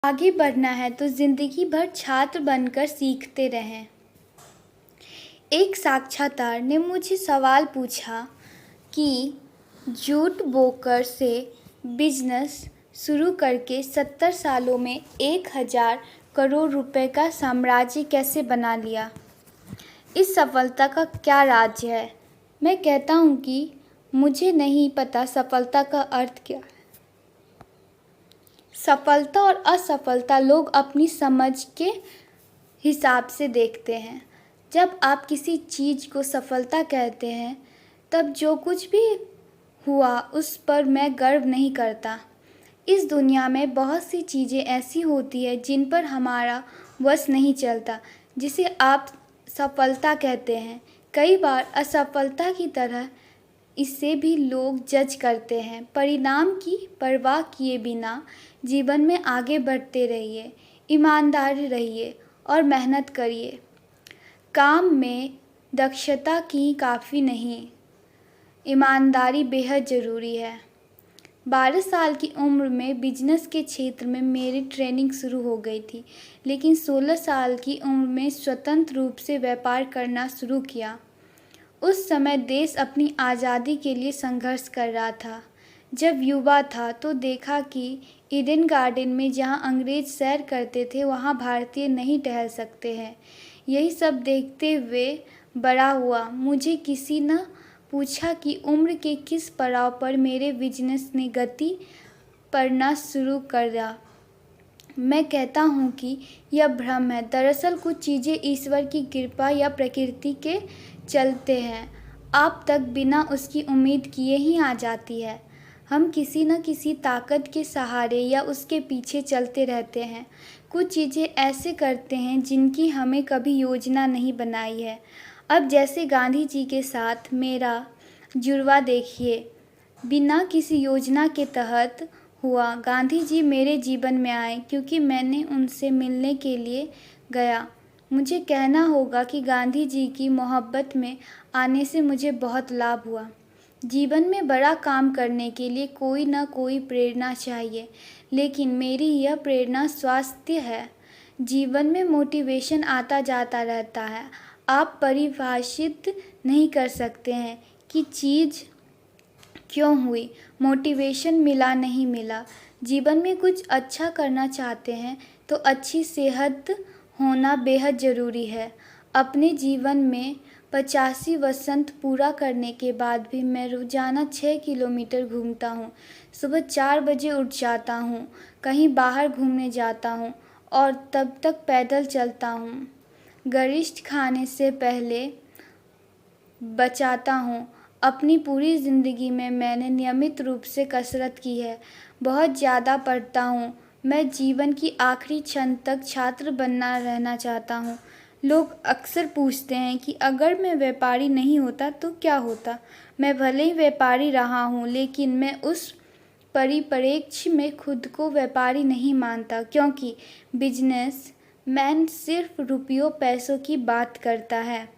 आगे बढ़ना है तो जिंदगी भर छात्र बनकर सीखते रहें। एक साक्षात्कार ने मुझे सवाल पूछा कि झूठ बोलकर से बिजनेस शुरू करके 70 सालों में 1000 करोड़ रुपए का साम्राज्य कैसे बना लिया। इस सफलता का क्या राज है। मैं कहता हूँ कि मुझे नहीं पता सफलता का अर्थ क्या है। सफलता और असफलता लोग अपनी समझ के हिसाब से देखते हैं। जब आप किसी चीज़ को सफलता कहते हैं तब जो कुछ भी हुआ उस पर मैं गर्व नहीं करता। इस दुनिया में बहुत सी चीज़ें ऐसी होती है जिन पर हमारा वश नहीं चलता, जिसे आप सफलता कहते हैं। कई बार असफलता की तरह इसे भी लोग जज करते हैं। परिणाम की परवाह किए बिना जीवन में आगे बढ़ते रहिए, ईमानदार रहिए और मेहनत करिए। काम में दक्षता की काफ़ी नहीं, ईमानदारी बेहद ज़रूरी है। 12 साल की उम्र में बिजनेस के क्षेत्र में मेरी ट्रेनिंग शुरू हो गई थी, लेकिन 16 साल की उम्र में स्वतंत्र रूप से व्यापार करना शुरू किया। उस समय देश अपनी आज़ादी के लिए संघर्ष कर रहा था। जब युवा था तो देखा कि ईडन गार्डन में जहां अंग्रेज सैर करते थे वहां भारतीय नहीं टहल सकते हैं। यही सब देखते हुए बड़ा हुआ। मुझे किसी न पूछा कि उम्र के किस पड़ाव पर मेरे बिजनेस ने गति पड़ना शुरू कर दिया। मैं कहता हूँ कि यह भ्रम है। दरअसल कुछ चीज़ें ईश्वर की कृपा या प्रकृति के चलते हैं, आप तक बिना उसकी उम्मीद किए ही आ जाती है। हम किसी न किसी ताकत के सहारे या उसके पीछे चलते रहते हैं। कुछ चीज़ें ऐसे करते हैं जिनकी हमें कभी योजना नहीं बनाई है। अब जैसे गांधी जी के साथ मेरा जुड़वा देखिए, बिना किसी योजना के तहत हुआ। गांधी जी मेरे जीवन में आए क्योंकि मैंने उनसे मिलने के लिए गया। मुझे कहना होगा कि गांधी जी की मोहब्बत में आने से मुझे बहुत लाभ हुआ। जीवन में बड़ा काम करने के लिए कोई ना कोई प्रेरणा चाहिए, लेकिन मेरी यह प्रेरणा स्वास्थ्य है। जीवन में मोटिवेशन आता जाता रहता है। आप परिभाषित नहीं कर सकते हैं कि चीज़ क्यों हुई, मोटिवेशन मिला नहीं मिला। जीवन में कुछ अच्छा करना चाहते हैं तो अच्छी सेहत होना बेहद ज़रूरी है। अपने जीवन में 85 वसंत पूरा करने के बाद भी मैं रोज़ाना 6 किलोमीटर घूमता हूँ। सुबह 4 बजे उठ जाता हूँ, कहीं बाहर घूमने जाता हूँ और तब तक पैदल चलता हूँ। गरिष्ठ खाने से पहले बचाता हूँ। अपनी पूरी ज़िंदगी में मैंने नियमित रूप से कसरत की है। बहुत ज़्यादा पढ़ता हूँ। मैं जीवन की आखिरी क्षण तक छात्र बनना रहना चाहता हूँ। लोग अक्सर पूछते हैं कि अगर मैं व्यापारी नहीं होता तो क्या होता। मैं भले ही व्यापारी रहा हूँ, लेकिन मैं उस परिप्रेक्ष्य में खुद को व्यापारी नहीं मानता, क्योंकि बिजनेस मैन सिर्फ रुपयों पैसों की बात करता है।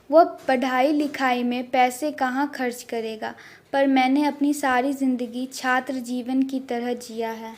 वह पढ़ाई लिखाई में पैसे कहाँ खर्च करेगा। पर मैंने अपनी सारी ज़िंदगी छात्र जीवन की तरह जिया है।